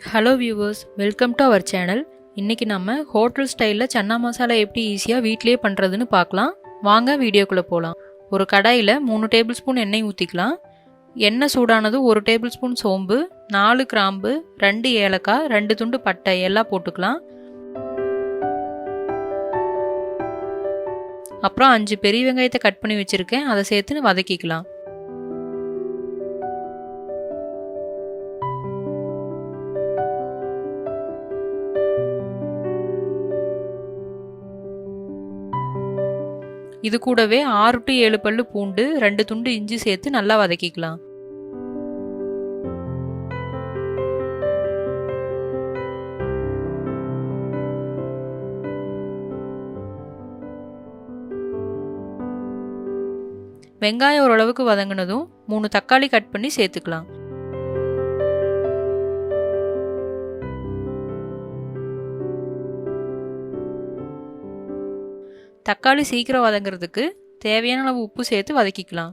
Hello viewers, welcome to our channel. இன்றைக்கி நம்ம hotel ஸ்டைலில் சன்னா மசாலா எப்படி ஈஸியாக வீட்டிலேயே பண்ணுறதுன்னு பார்க்கலாம். வாங்க வீடியோக்குள்ளே போகலாம். ஒரு கடாயில் 3 டேபிள் ஸ்பூன் எண்ணெய் ஊற்றிக்கலாம். எண்ணெய் சூடானதும் 1 டேபிள் ஸ்பூன் சோம்பு, 4 கிராம்பு, 2 ஏலக்காய், 2 துண்டு பட்டை எல்லாம் போட்டுக்கலாம். அப்புறம் 5 பெரிய வெங்காயத்தை கட் பண்ணி வச்சுருக்கேன், அதை சேர்த்து வதக்கிக்கலாம். இது கூடவே 6 to 7 பல்லு பூண்டு, 2 துண்டு இஞ்சி சேர்த்து நல்லா வதக்கிக்கலாம். வெங்காயம் ஓரளவுக்கு வதங்கினதும் 3 தக்காளி கட் பண்ணி சேர்த்துக்கலாம். தக்காளி சீக்கிரம் வதங்கிறதுக்கு தேவையான அளவு உப்பு சேர்த்து வதக்கிக்கலாம்.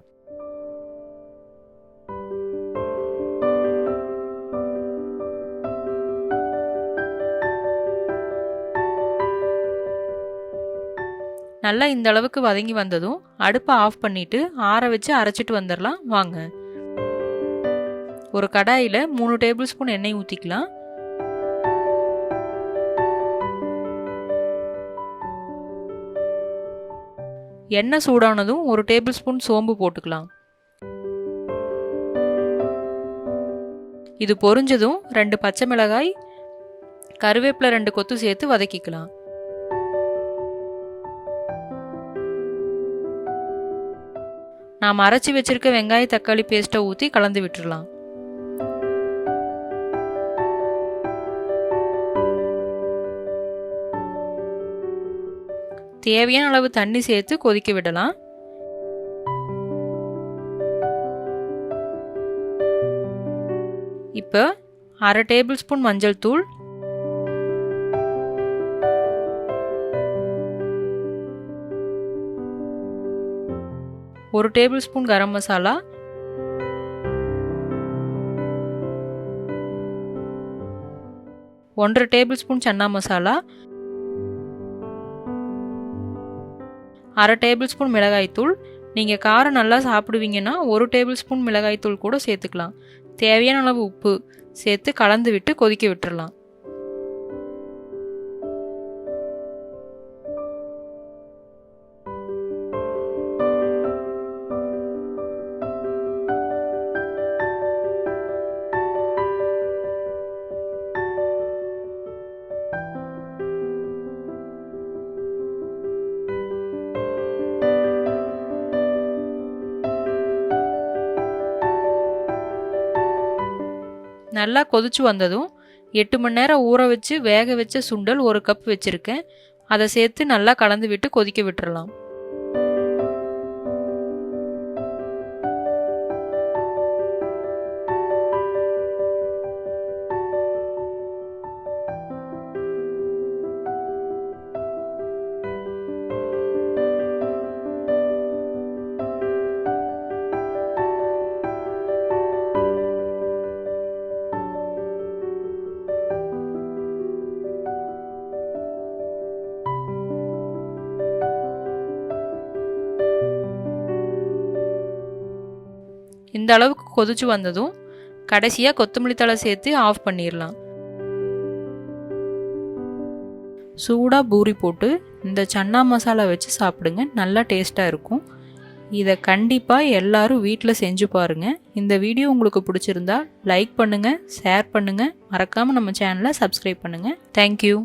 நல்லா இந்த அளவுக்கு வதங்கி வந்ததும் அடுப்பை ஆஃப் பண்ணிட்டு ஆற வச்சு அரைச்சிட்டு வந்துடலாம். வாங்க. ஒரு கடாயில் 3 டேபிள் ஸ்பூன் எண்ணெய் ஊற்றிக்கலாம். எண்ணெய் சூடானதும் 1 டேபிள் ஸ்பூன் சோம்பு போட்டுக்கலாம். இது பொரிஞ்சதும் 2 பச்சை மிளகாய், கருவேப்பிலை 2 கொத்து சேர்த்து வதக்கிக்கலாம். நாம் அரைச்சி வச்சிருக்க வெங்காய தக்காளி பேஸ்ட்டை ஊற்றி கலந்து விட்டுடலாம். தேவையான அளவு தண்ணி சேர்த்து கொதிக்க விடலாம். இப்போ 1/2 டேபிள் ஸ்பூன் மஞ்சள் தூள், 1 tablespoon garam masala, 1/2 tablespoon chana masala, 1/2 tablespoon மிளகாய்த்தூள். நீங்கள் காரம் நல்லா சாப்பிடுவீங்கன்னா 1 டேபிள் ஸ்பூன் மிளகாய்த்தூள் கூட சேர்த்துக்கலாம். தேவையான அளவு உப்பு சேர்த்து கலந்து விட்டு கொதிக்க விட்டுறலாம். நல்லா கொதிச்சு வந்ததும் 8 மணி நேரம் ஊற வச்சு வேக வச்ச சுண்டல் 1 கப் வச்சுருக்கேன், அதை சேர்த்து நல்லா கலந்து விட்டு கொதிக்க விட்டுறலாம். இந்த அளவுக்கு கொதிச்சு வந்ததும் கடைசியாக கொத்தமல்லி தழை சேர்த்து ஆஃப் பண்ணிடலாம். சூடாக பூரி போட்டு இந்த சன்னா மசாலா வச்சு சாப்பிடுங்க, நல்லா டேஸ்ட்டாக இருக்கும். இதை கண்டிப்பாக எல்லாரும் வீட்டில் செஞ்சு பாருங்கள். இந்த வீடியோ உங்களுக்கு பிடிச்சிருந்தா லைக் பண்ணுங்கள், ஷேர் பண்ணுங்கள், மறக்காமல் நம்ம சேனலை சப்ஸ்கிரைப் பண்ணுங்கள். தேங்க்யூ.